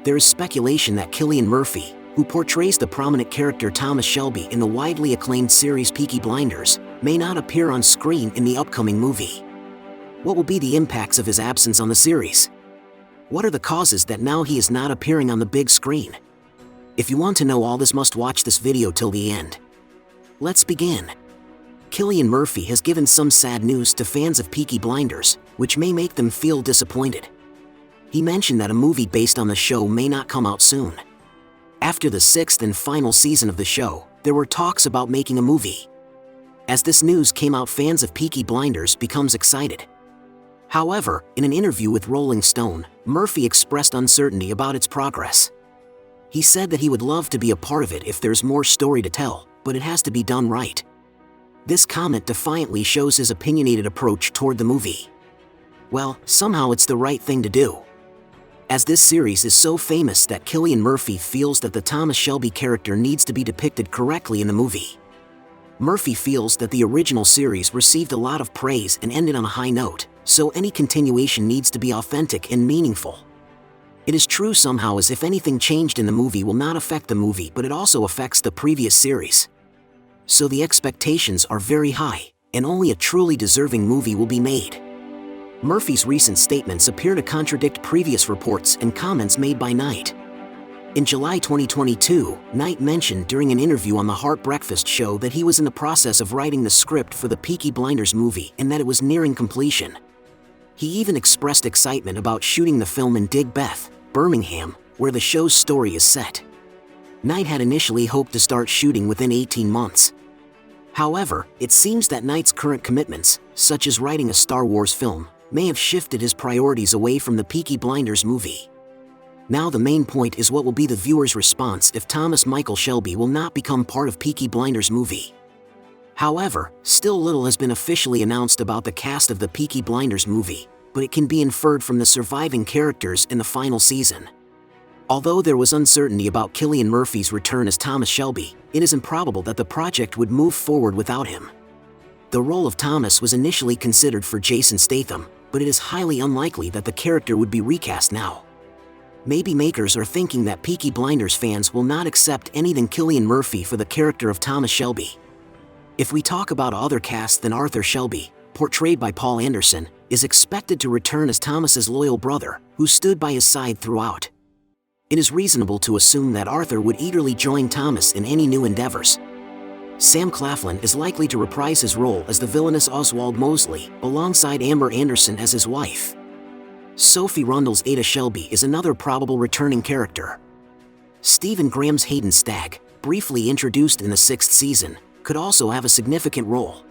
There is speculation that Cillian Murphy, who portrays the prominent character Thomas Shelby in the widely acclaimed series Peaky Blinders, may not appear on screen in the upcoming movie. What will be the impacts of his absence on the series? What are the causes that now he is not appearing on the big screen? If you want to know all this, must watch this video till the end. Let's begin. Cillian Murphy has given some sad news to fans of Peaky Blinders, which may make them feel disappointed. He mentioned that a movie based on the show may not come out soon. After the 6th and final season of the show, there were talks about making a movie. As this news came out, fans of Peaky Blinders becomes excited. However, in an interview with Rolling Stone, Murphy expressed uncertainty about its progress. He said that he would love to be a part of it if there's more story to tell, but it has to be done right. This comment defiantly shows his opinionated approach toward the movie. Well, somehow it's the right thing to do, as this series is so famous that Cillian Murphy feels that the Thomas Shelby character needs to be depicted correctly in the movie. Murphy feels that the original series received a lot of praise and ended on a high note, so any continuation needs to be authentic and meaningful. It is true somehow as if anything changed in the movie will not affect the movie, but it also affects the previous series. So the expectations are very high, and only a truly deserving movie will be made. Murphy's recent statements appear to contradict previous reports and comments made by Knight. In July 2022, Knight mentioned during an interview on the Heart Breakfast show that he was in the process of writing the script for the Peaky Blinders movie and that it was nearing completion. He even expressed excitement about shooting the film in Digbeth, Birmingham, where the show's story is set. Knight had initially hoped to start shooting within 18 months. However, it seems that Knight's current commitments, such as writing a Star Wars film, may have shifted his priorities away from the Peaky Blinders movie. Now the main point is what will be the viewer's response if Thomas Michael Shelby will not become part of Peaky Blinders movie. However, still little has been officially announced about the cast of the Peaky Blinders movie, but it can be inferred from the surviving characters in the final season. Although there was uncertainty about Cillian Murphy's return as Thomas Shelby, it is improbable that the project would move forward without him. The role of Thomas was initially considered for Jason Statham, but it is highly unlikely that the character would be recast now. Maybe makers are thinking that Peaky Blinders fans will not accept anything Cillian Murphy for the character of Thomas Shelby. If we talk about other casts, then Arthur Shelby, portrayed by Paul Anderson, is expected to return as Thomas's loyal brother, who stood by his side throughout. It is reasonable to assume that Arthur would eagerly join Thomas in any new endeavors. Sam Claflin is likely to reprise his role as the villainous Oswald Mosley, alongside Amber Anderson as his wife. Sophie Rundle's Ada Shelby is another probable returning character. Stephen Graham's Hayden Stagg, briefly introduced in the 6th season, could also have a significant role.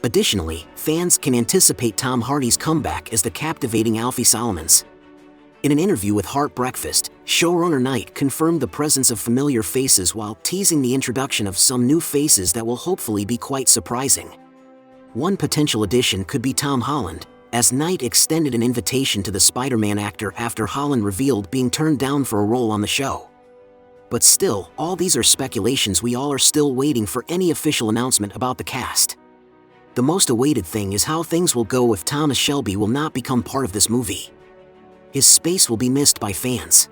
Additionally, fans can anticipate Tom Hardy's comeback as the captivating Alfie Solomons. In an interview with Heart Breakfast, showrunner Knight confirmed the presence of familiar faces while teasing the introduction of some new faces that will hopefully be quite surprising. One potential addition could be Tom Holland, as Knight extended an invitation to the Spider-Man actor after Holland revealed being turned down for a role on the show. But still, all these are speculations. We all are still waiting for any official announcement about the cast. The most awaited thing is how things will go if Thomas Shelby will not become part of this movie. His space will be missed by fans.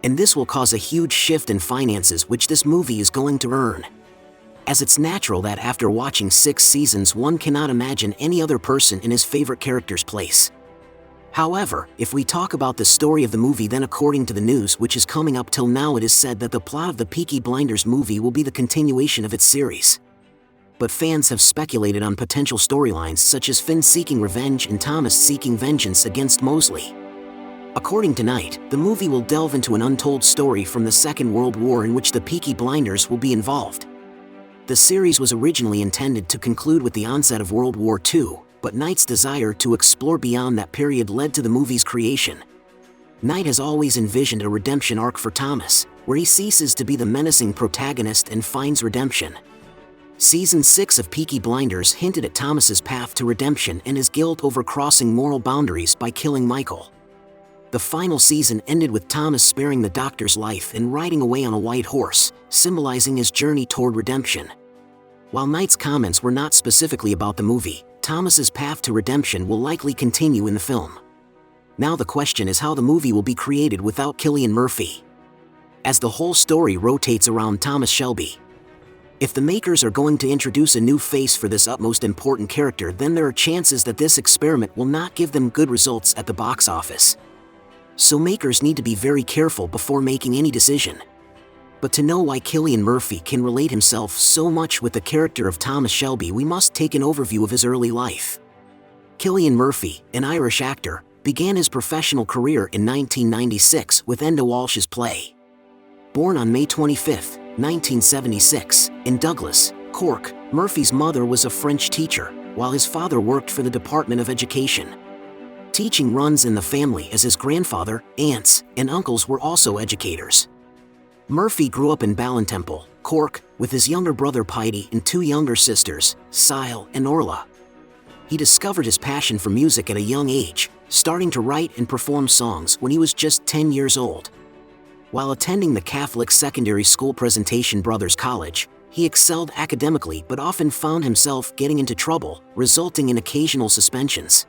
And this will cause a huge shift in finances which this movie is going to earn. As it's natural that after watching 6 seasons one cannot imagine any other person in his favorite character's place. However, if we talk about the story of the movie, then according to the news which is coming up till now, it is said that the plot of the Peaky Blinders movie will be the continuation of its series. But fans have speculated on potential storylines such as Finn seeking revenge and Thomas seeking vengeance against Mosley. According to Knight, the movie will delve into an untold story from the Second World War in which the Peaky Blinders will be involved. The series was originally intended to conclude with the onset of World War II, but Knight's desire to explore beyond that period led to the movie's creation. Knight has always envisioned a redemption arc for Thomas, where he ceases to be the menacing protagonist and finds redemption. Season 6 of Peaky Blinders hinted at Thomas's path to redemption and his guilt over crossing moral boundaries by killing Michael. The final season ended with Thomas sparing the doctor's life and riding away on a white horse, symbolizing his journey toward redemption. While Knight's comments were not specifically about the movie, Thomas's path to redemption will likely continue in the film. Now the question is how the movie will be created without Cillian Murphy, as the whole story rotates around Thomas Shelby. If the makers are going to introduce a new face for this utmost important character, then there are chances that this experiment will not give them good results at the box office. So makers need to be very careful before making any decision. But to know why Cillian Murphy can relate himself so much with the character of Thomas Shelby, we must take an overview of his early life. Cillian Murphy, an Irish actor, began his professional career in 1996 with Enda Walsh's play. Born on May 25, 1976, in Douglas, Cork, Murphy's mother was a French teacher, while his father worked for the Department of Education. Teaching runs in the family as his grandfather, aunts, and uncles were also educators. Murphy grew up in Ballintemple, Cork, with his younger brother Peaky and two younger sisters, Sile and Orla. He discovered his passion for music at a young age, starting to write and perform songs when he was just 10 years old. While attending the Catholic secondary school Presentation Brothers College, he excelled academically but often found himself getting into trouble, resulting in occasional suspensions.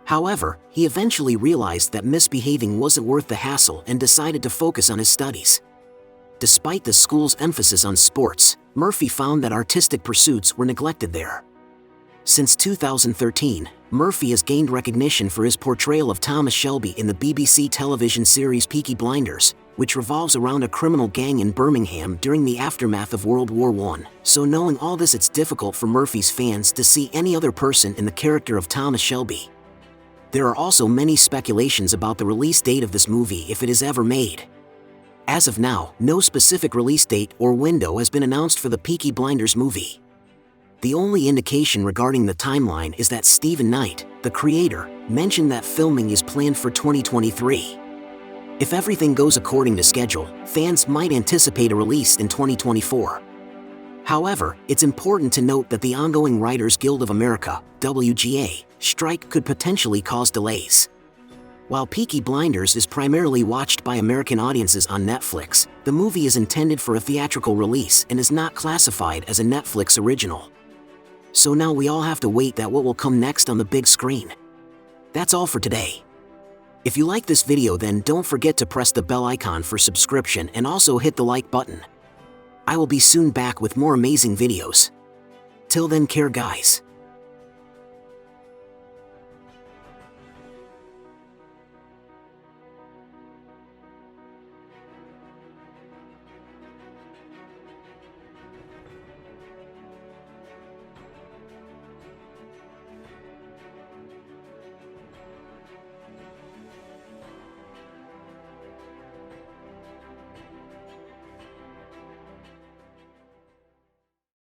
However, he eventually realized that misbehaving wasn't worth the hassle and decided to focus on his studies. Despite the school's emphasis on sports, Murphy found that artistic pursuits were neglected there. Since 2013, Murphy has gained recognition for his portrayal of Thomas Shelby in the BBC television series Peaky Blinders, which revolves around a criminal gang in Birmingham during the aftermath of World War I. So knowing all this, it's difficult for Murphy's fans to see any other person in the character of Thomas Shelby. There are also many speculations about the release date of this movie if it is ever made. As of now, no specific release date or window has been announced for the Peaky Blinders movie. The only indication regarding the timeline is that Stephen Knight, the creator, mentioned that filming is planned for 2023. If everything goes according to schedule, fans might anticipate a release in 2024. However, it's important to note that the ongoing Writers Guild of America, WGA, strike could potentially cause delays. While Peaky Blinders is primarily watched by American audiences on Netflix, the movie is intended for a theatrical release and is not classified as a Netflix original. So now we all have to wait at what will come next on the big screen. That's all for today. If you like this video, then don't forget to press the bell icon for subscription and also hit the like button. I will be soon back with more amazing videos. Till then, care guys.